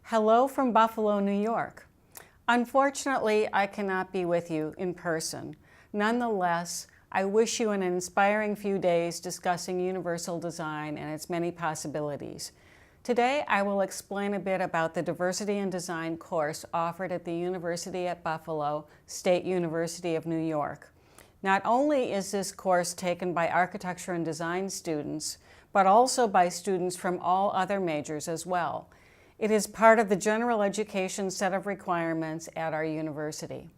Hello from Buffalo, New York. Unfortunately, I cannot be with you in person. Nonetheless, I wish you an inspiring few days discussing universal design and its many possibilities. Today, I will explain a bit about the Diversity in Design course offered at the University at Buffalo, State University of New York. Not only is this course taken by architecture and design students, but also by students from all other majors as well. It is part of the general education set of requirements at our university.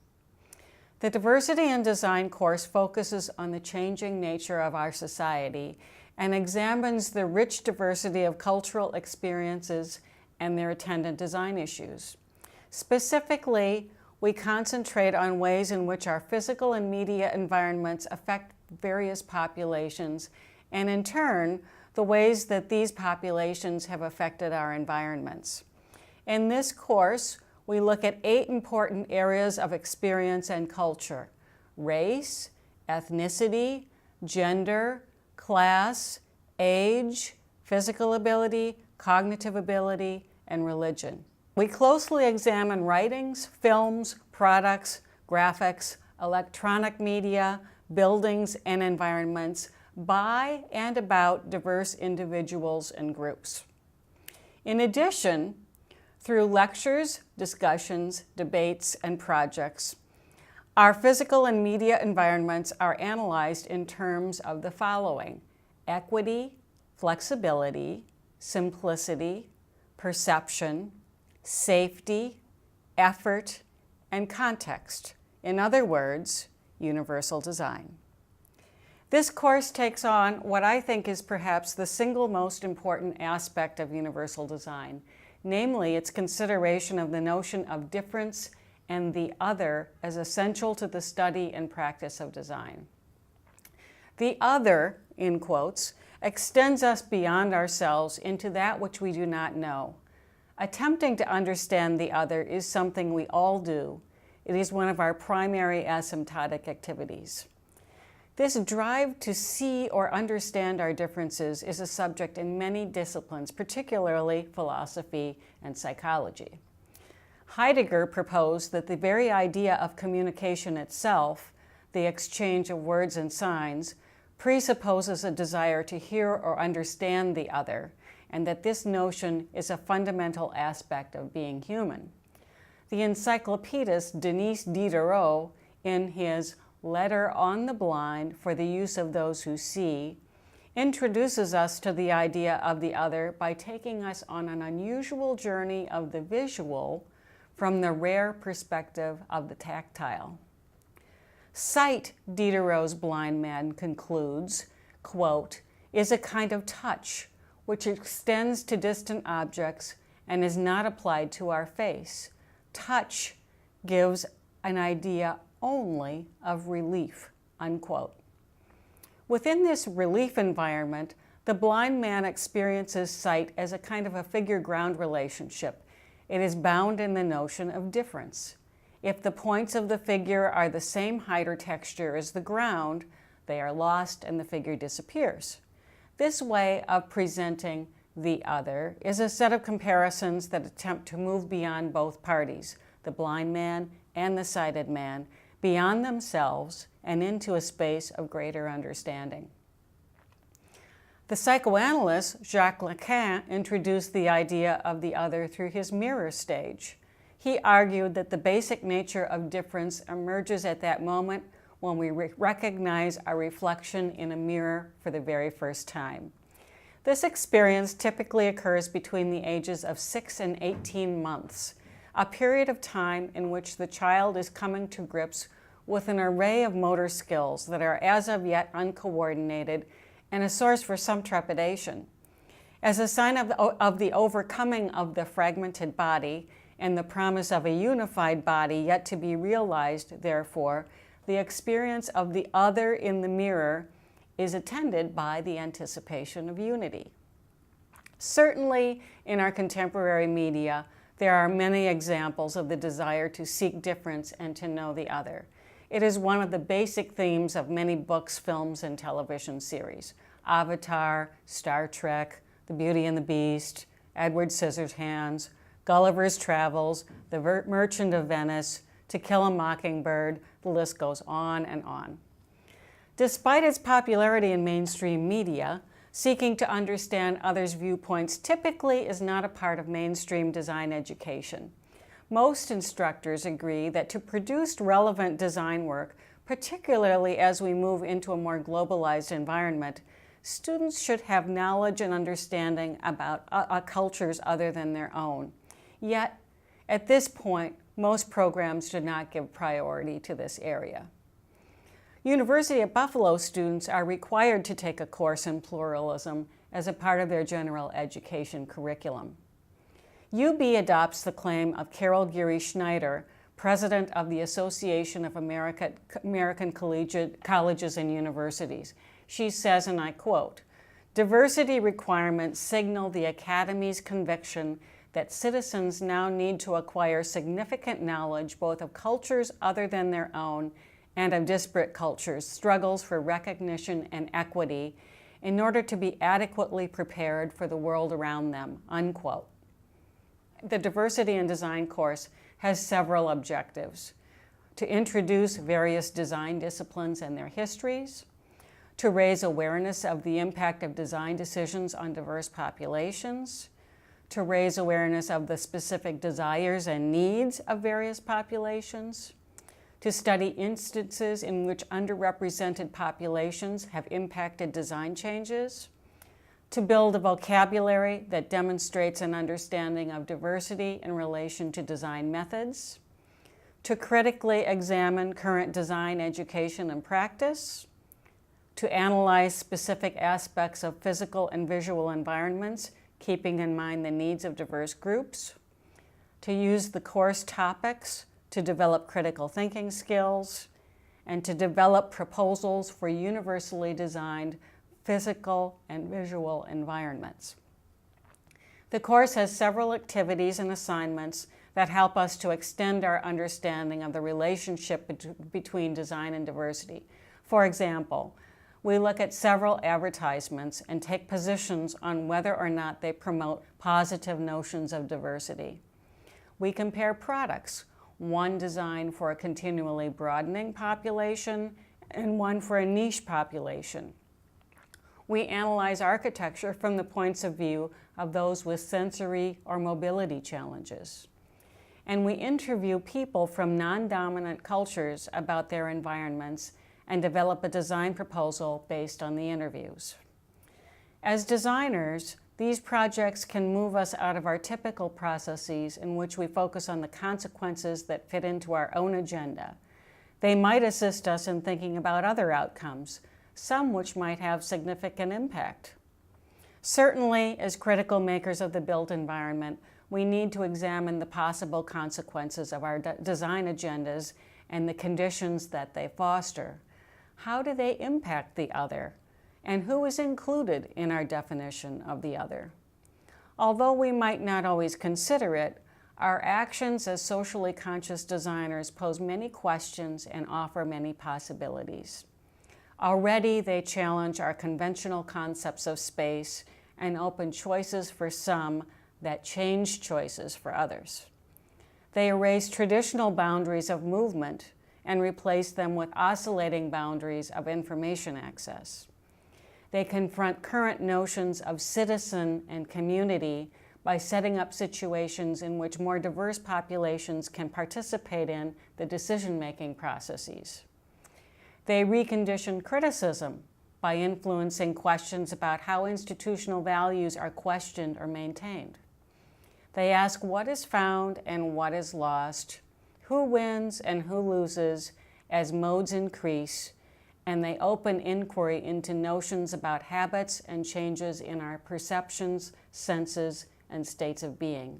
The Diversity in Design course focuses on the changing nature of our society and examines the rich diversity of cultural experiences and their attendant design issues. Specifically, we concentrate on ways in which our physical and media environments affect various populations, and in turn, the ways that these populations have affected our environments. In this course, we look at 8 important areas of experience and culture: race, ethnicity, gender, class, age, physical ability, cognitive ability, and religion. We closely examine writings, films, products, graphics, electronic media, buildings, and environments by and about diverse individuals and groups. In addition, through lectures, discussions, debates, and projects, our physical and media environments are analyzed in terms of the following: equity, flexibility, simplicity, perception, safety, effort, and context. In other words, universal design. This course takes on what I think is perhaps the single most important aspect of universal design, namely its consideration of the notion of difference and the other as essential to the study and practice of design. The other, in quotes, extends us beyond ourselves into that which we do not know. Attempting to understand the other is something we all do. It is one of our primary asymptotic activities. This drive to see or understand our differences is a subject in many disciplines, particularly philosophy and psychology. Heidegger proposed that the very idea of communication itself, the exchange of words and signs, presupposes a desire to hear or understand the other, and that this notion is a fundamental aspect of being human. The encyclopedist Denis Diderot, in his Letter on the Blind for the Use of Those Who See, introduces us to the idea of the other by taking us on an unusual journey of the visual from the rare perspective of the tactile. Sight, Diderot's blind man concludes, quote, is a kind of touch which extends to distant objects and is not applied to our face. Touch gives an idea only of relief, unquote. Within this relief environment, the blind man experiences sight as a kind of a figure-ground relationship. It is bound in the notion of difference. If the points of the figure are the same height or texture as the ground, they are lost and the figure disappears. This way of presenting the other is a set of comparisons that attempt to move beyond both parties, the blind man and the sighted man, beyond themselves and into a space of greater understanding. The psychoanalyst Jacques Lacan introduced the idea of the other through his mirror stage. He argued that the basic nature of difference emerges at that moment when we recognize our reflection in a mirror for the very first time. This experience typically occurs between the ages of 6 and 18 months, a period of time in which the child is coming to grips with an array of motor skills that are as of yet uncoordinated and a source for some trepidation. As a sign of the overcoming of the fragmented body and the promise of a unified body yet to be realized, therefore, the experience of the other in the mirror is attended by the anticipation of unity. Certainly, in our contemporary media, there are many examples of the desire to seek difference and to know the other. It is one of the basic themes of many books, films, and television series. Avatar, Star Trek, The Beauty and the Beast, Edward Scissorhands, Gulliver's Travels, The Merchant of Venice, To Kill a Mockingbird, the list goes on and on. Despite its popularity in mainstream media, seeking to understand others' viewpoints typically is not a part of mainstream design education. Most instructors agree that to produce relevant design work, particularly as we move into a more globalized environment, students should have knowledge and understanding about cultures other than their own. Yet, at this point, most programs do not give priority to this area. University of Buffalo students are required to take a course in pluralism as a part of their general education curriculum. UB adopts the claim of Carol Geary Schneider, president of the Association of American Colleges and Universities. She says, and I quote, "Diversity requirements signal the Academy's conviction that citizens now need to acquire significant knowledge both of cultures other than their own and of disparate cultures' struggles for recognition and equity in order to be adequately prepared for the world around them," unquote. The Diversity in Design course has several objectives: to introduce various design disciplines and their histories, to raise awareness of the impact of design decisions on diverse populations, to raise awareness of the specific desires and needs of various populations, to study instances in which underrepresented populations have impacted design changes, to build a vocabulary that demonstrates an understanding of diversity in relation to design methods, to critically examine current design education and practice, to analyze specific aspects of physical and visual environments, keeping in mind the needs of diverse groups, to use the course topics to develop critical thinking skills, and to develop proposals for universally designed physical and visual environments. The course has several activities and assignments that help us to extend our understanding of the relationship between design and diversity. For example, we look at several advertisements and take positions on whether or not they promote positive notions of diversity. We compare products, one designed for a continually broadening population and one for a niche population. We analyze architecture from the points of view of those with sensory or mobility challenges. And we interview people from non-dominant cultures about their environments and develop a design proposal based on the interviews. As designers, these projects can move us out of our typical processes in which we focus on the consequences that fit into our own agenda. They might assist us in thinking about other outcomes, some which might have significant impact. Certainly, as critical makers of the built environment, we need to examine the possible consequences of our design agendas and the conditions that they foster. How do they impact the other? And who is included in our definition of the other? Although we might not always consider it, our actions as socially conscious designers pose many questions and offer many possibilities. Already, they challenge our conventional concepts of space and open choices for some that change choices for others. They erase traditional boundaries of movement and replace them with oscillating boundaries of information access. They confront current notions of citizen and community by setting up situations in which more diverse populations can participate in the decision-making processes. They recondition criticism by influencing questions about how institutional values are questioned or maintained. They ask what is found and what is lost, who wins and who loses as modes increase, and they open inquiry into notions about habits and changes in our perceptions, senses, and states of being.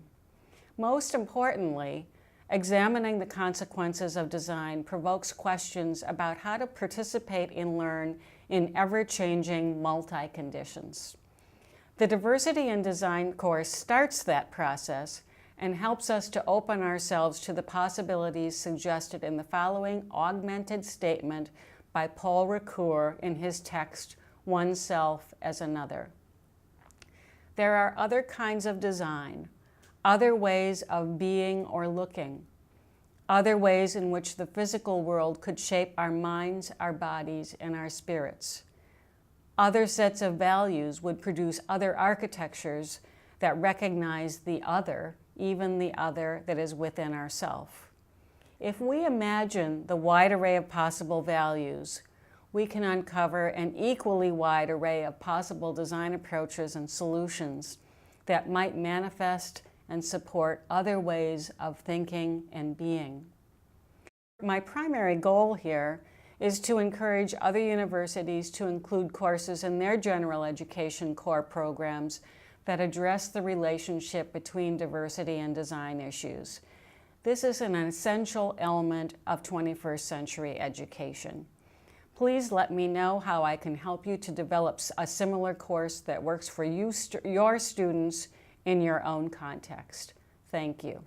Most importantly, examining the consequences of design provokes questions about how to participate and learn in ever-changing multi-conditions. The Diversity in Design course starts that process and helps us to open ourselves to the possibilities suggested in the following augmented statement by Paul Ricoeur in his text, Oneself as Another. There are other kinds of design, other ways of being or looking, other ways in which the physical world could shape our minds, our bodies, and our spirits. Other sets of values would produce other architectures that recognize the other, even the other that is within ourself. If we imagine the wide array of possible values, we can uncover an equally wide array of possible design approaches and solutions that might manifest and support other ways of thinking and being. My primary goal here is to encourage other universities to include courses in their general education core programs that address the relationship between diversity and design issues. This is an essential element of 21st century education. Please let me know how I can help you to develop a similar course that works for you, your students in your own context. Thank you.